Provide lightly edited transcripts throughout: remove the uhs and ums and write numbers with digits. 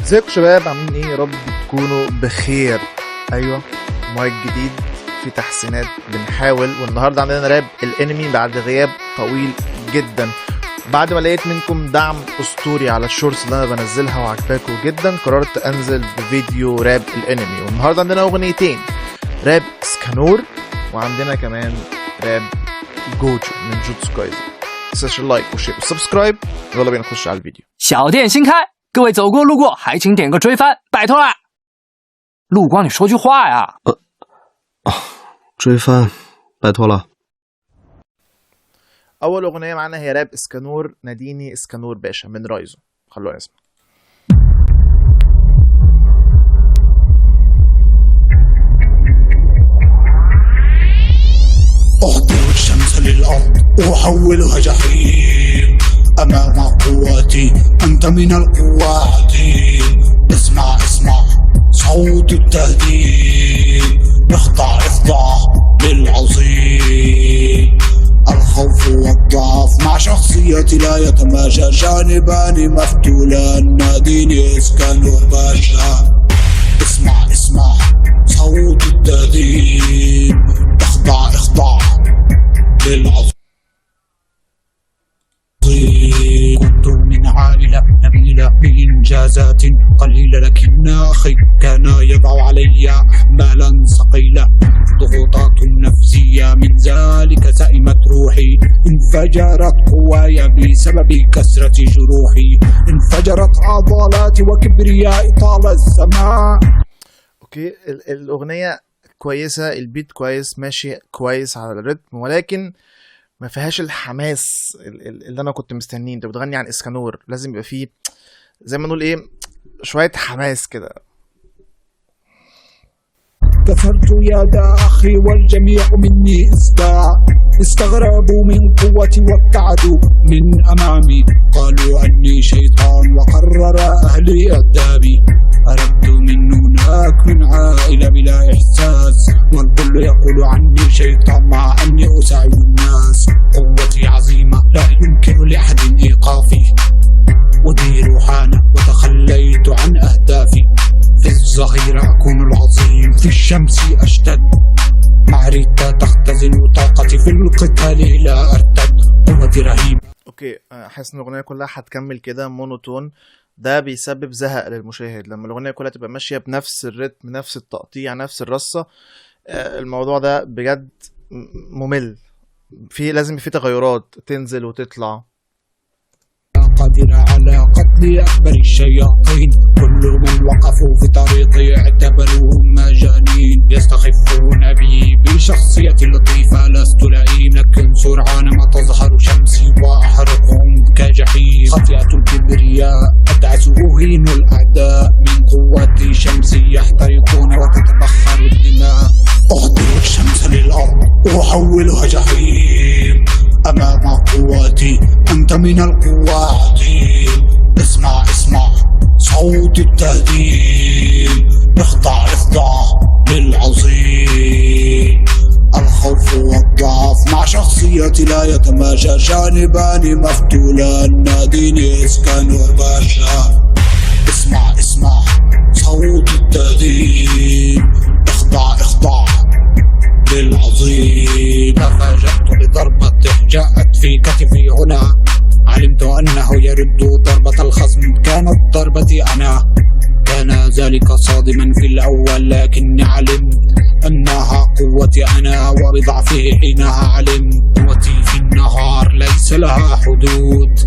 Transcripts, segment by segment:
ازيكم شباب، عاملين ايه؟ يا رب تكونوا بخير. ايوه، مايك جديد، في تحسينات بنحاول. والنهارده عندنا راب الانمي بعد غياب طويل جدا. بعد ما لقيت منكم دعم اسطوري على الشورتس اللي انا بنزلها وعجباكم جدا، قررت انزل بفيديو راب الانمي. والنهارده عندنا اغنيتين، راب اسكانور وعندنا كمان راب جوجو من جوجوتسو كايزن. متنساش اللايك والشير والسبسكرايب. يلا بينا نخش على الفيديو. 小店新开，各位走过路过还请点个追番，拜托啦！陆光，你说句话呀！追番，拜托了。 اول اغنيه معانا هي راب اسكانور، ناديني اسكانور باشا من رايزو. خلونا نسمع. أهدر الشمس للأرض أحولها جحيم أمام قوتي، أنت من القوات. اسمع صوت التهديد، اخضع للعظيم. الخوف والضعف مع شخصيتي لا يتماشى، جانبان مفتولان، ناديني اسكانور باشا. اسمع صوت التهديد، اخضع للعظيم. كنت من عائلة نبيلة بإنجازات قليلة، لكن أخي كان يضع علي أحمالا ثقيلة. ضغوطات نفسية من ذلك سئمت روحي، انفجرت قواي بسبب كسرة جروحي، انفجرت عضلاتي وكبريائي طال السماء. اوكي، الاغنيه كويسه، البيت كويس، ماشي كويس على الريتم، ولكن ما فيهاش الحماس اللي انا كنت مستنيه. انت بتغني عن اسكانور، لازم يبقى فيه زي ما نقول ايه، شويه حماس كده. كسرت يد أخي والجميع مني استغربوا من قوتي وابتعدوا من أمامي، قالوا أني شيطان وقرر أهلي عذابي. هربت من هناك من عائلة بلا إحساس، والكل يقول عني شيطان مع أني أساعد الناس. قوتي عظيمة لا يمكن لأحد إيقافي، ودي روحانة وتخليت عن أهدافي. في الظهيرة أكون العظيم، في الشمس أشتد. معركة تختزن طاقتي، في القتال لا أرتد. قوتي رهيبة. اوكي، حاسس ان الاغنيه كلها هتكمل كده مونوتون، ده بيسبب زهق للمشاهد. لما الاغنيه كلها تبقى ماشيه بنفس الريتم، نفس التقطيع، نفس الرصه، الموضوع ده بجد ممل. لازم في تغيرات تنزل وتطلع. قادر على قتل أكبر الشياطين، كل من وقفوا في طريقي اعتبروهم مجانين. يستخفون بي بشخصيتي اللطيفة، لست لئيم لكن سرعان ما تظهر شمسي وأحرقهم كجحيم. خطيئة الكبرياء أدعس أهين الأعداء، من قوة شمسي يحترقون وتتبخر الدماء. أهدر الشمس للأرض أحولها جحيم أمام قوتي، أنت من القوات. اسمع صوت التهديد، اخضع للعظيم. الخوف والضعف مع شخصيتي لا يتماشى، جانبان مفتولان، ناديني اسكانور باشا. اسمع صوت التهديد، اخضع للعظيم. تفاجأت بضربته جاءت في كتفي هنا، علمت أنه يرد ضربة الخصم، كانت ضربتي أنا. كان ذلك صادما في الأول، لكني علمت أنها قوتي أنا، وبضعفه حينها علمت. قوتي في النهار ليس لها حدود،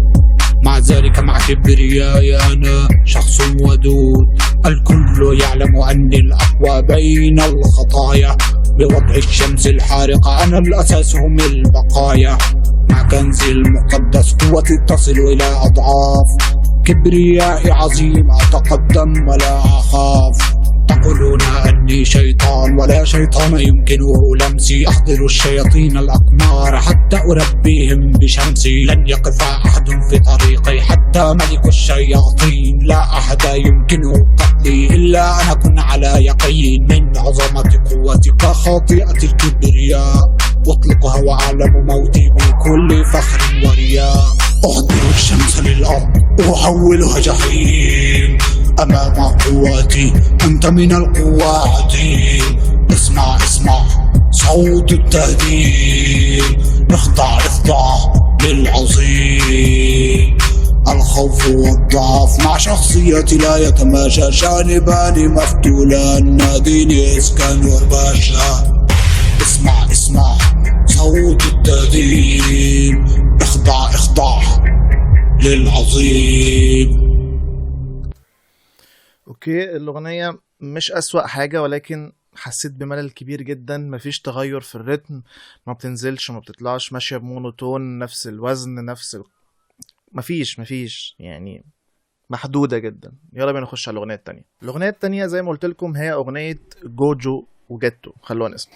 مع ذلك مع كبريائي أنا شخص ودود. الكل يعلم أني الأقوى بين الخطايا، بوضع الشمس الحارقة أنا الأساس هم البقايا. مع كنزي المقدس قوتي تصل إلى أضعاف، كبريائي عظيم أتقدم ولا أخاف. تقولون أني شيطان ولا شيطان يمكنه لمسي، أحضر الشياطين الأقمار حتى أربيهم بشمسي. لن يقف أحد في طريقي حتى ملك الشياطين، لا أحد يمكنه قتلي إلا أن أكون على يقين من عظمة قوتك. خاطئة الكبرياء واطلقها وأعلم موتي بكل فخر ورياء. أهدر الشمس للأرض أحولها جحيم أمام قواتي، أنت من القوات. اسمع اسمع صوت التهديد، اخضع للعظيم. الخوف والضعف مع شخصيتي لا يتماشى، جانبان مفتولان ناديني اسكندر باشا. اسمع صوت التهديد، اخضع للعظيم. اوكي، الاغنيه مش اسوأ حاجه، ولكن حسيت بملل كبير جدا. مفيش تغير في الريتم، ما بتنزلش ما بتطلعش، ماشيه بمونوتون، نفس الوزن مفيش يعني محدوده جدا. يلا بينا نخش على الاغنيه التانية. الاغنيه التانية زي ما قلت لكم هي اغنيه جوجو وجيتو. خلونا نسمع.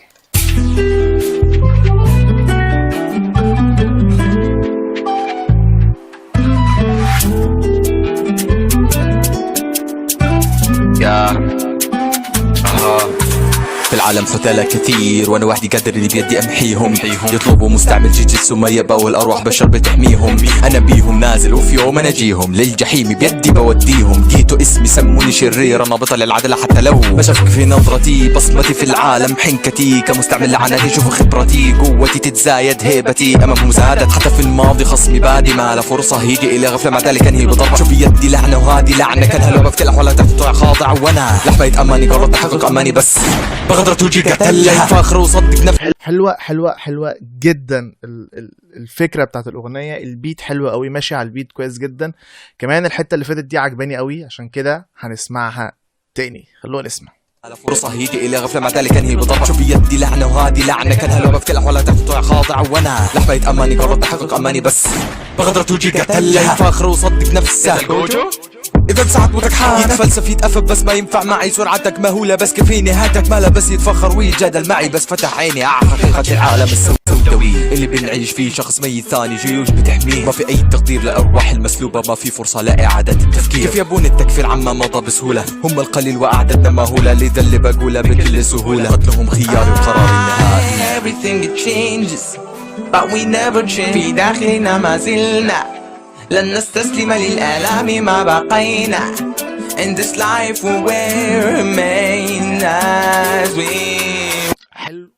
في العالم قتلة كثير وانا وحدي قادر اللي بيدي امحيهم. يطلبوا مستعمل جيجيتسو ما يبقوا الارواح بشر بتحميهم. انا بيهم نازل وفي يوم انا جيهم للجحيم بيدي بوديهم. جيتوا اسمي سموني شرير، انا بطل العدلة حتى لو بشك في نظرتي. بصمتي في العالم حنكتي كمستعمل لعنتي، شوفوا خبرتي قوتي تتزايد هيبتي امام مساعدة. حتى في الماضي خصمي بادي ما له فرصة يجي الي غفلة مع ذلك انهي بضربة. شوف يدي لعنة وهادي لعنة، كان هلو بفتلح ولا تحت خاضع. وانا لحمة اماني قررت تحقق اماني بس بغدرة وجي قتلها فاخر وصدق نفسي. حلوة جدا. الفكرة بتاعت الأغنية، البيت حلو قوي، ماشي على البيت كويس جدا. كمان الحتة اللي فاتت دي عجباني قوي، عشان كده هنسمعها تاني. خلونا نسمع. على فرصة يجي إلي غفلة مع ذلك أنهي بضربة. شوف يدي لعنة وهادي لعنة، كان هلو بفتلح ولا تحت خاضع. وانا لحمة أماني قررت أحقق أماني بس بغدرة وجي قتلها فاخر وصدق نفسه. إذا ساعات متكحال يتفلسف يتأفف بس ما ينفع معي. سرعتك مهولة بس كفيني هاتك ماله بس يتفخر ويتجادل معي. بس فتح عيني حقيقة العالم السوداوي اللي بنعيش فيه. شخص ميت ثاني جيوش بتحميه، ما في أي تقدير لأرواح المسلوبة، ما في فرصة لإعادة التفكير. كيف يبون التكفير عما مضى بسهولة؟ هم القليل وأعدادنا مهولة، لذا اللي بقوله بكل سهولة قتلهم خياري وقراري النهائي. Everything it changes but we never change. في داخلنا ما زلنا لن نستسلم للآلام ما بقينا. In this life we will remain as we. حلو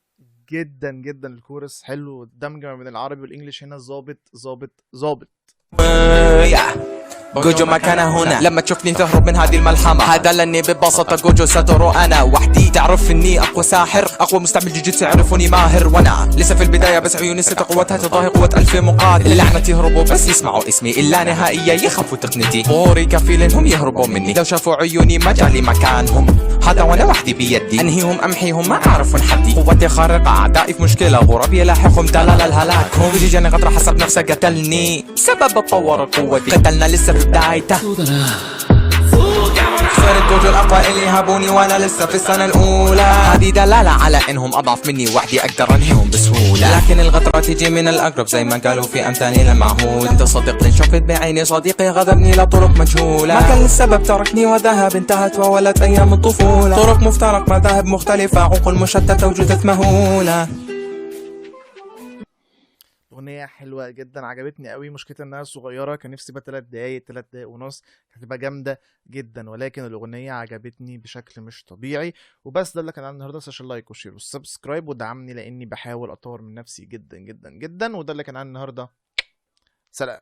جدا الكورس حلو، الدمج ما بين العربي والانجليش هنا ظابط. جوجو مكانه هنا، لما تشوفني تهرب من هذه الملحمة هذا لاني ببساطة جوجو ساتورو. انا وحدي تعرف اني اقوى ساحر، اقوى مستعمل جوجيتسو يعرفوني ماهر. وانا لسه في البداية بس عيوني ست قوتها تضاهي قوة 1000 مقاتل. لعنتي يهربوا بس يسمعوا اسمي الا نهائية يخافوا تقنيتي. ظهوري كفي لانهم يهربوا مني، لو شافوا عيوني ما جالي مكانهم. هذا وانا وحدي بيدي انهيهم امحيهم ما اعرف حدي. قوتي خارقة اعدائي في مشكلة غراب يلاحقهم دلال الهلاك. هم اللي جاني غدرة حسب نفسه قتلني سبب اتطور قوتي. قتلنا لسه في بدايته. صرت جوجو الأقوى اللي هابوني وأنا لسه في السنة الأولى. هذه دلالة على إنهم أضعف مني وحدي أقدر أنهيهم بسهولة. لكن الغدرة تجي من الأقرب زي ما قالوا في أمثالي المعهود. أنت صديقي شفت بعيني صديقي غدرني لطرق مجهولة. ما كان السبب تركني وذهب انتهت وولت أيام الطفولة. طرق مفترق مذاهب مختلفة عقول مشتتة وجودت مهولة. اغنيه حلوه جدا عجبتني قوي. مشكلتها انها صغيره، كان نفسي بقى 3 دقايق ونص، هتبقى جامده جدا. ولكن الاغنيه عجبتني بشكل مش طبيعي. وبس ده اللي كان عندي النهارده. سيشن لايك وشير وسبسكرايب ودعمني، لاني بحاول اطور من نفسي جدا. وده اللي كان عندي النهارده. سلام.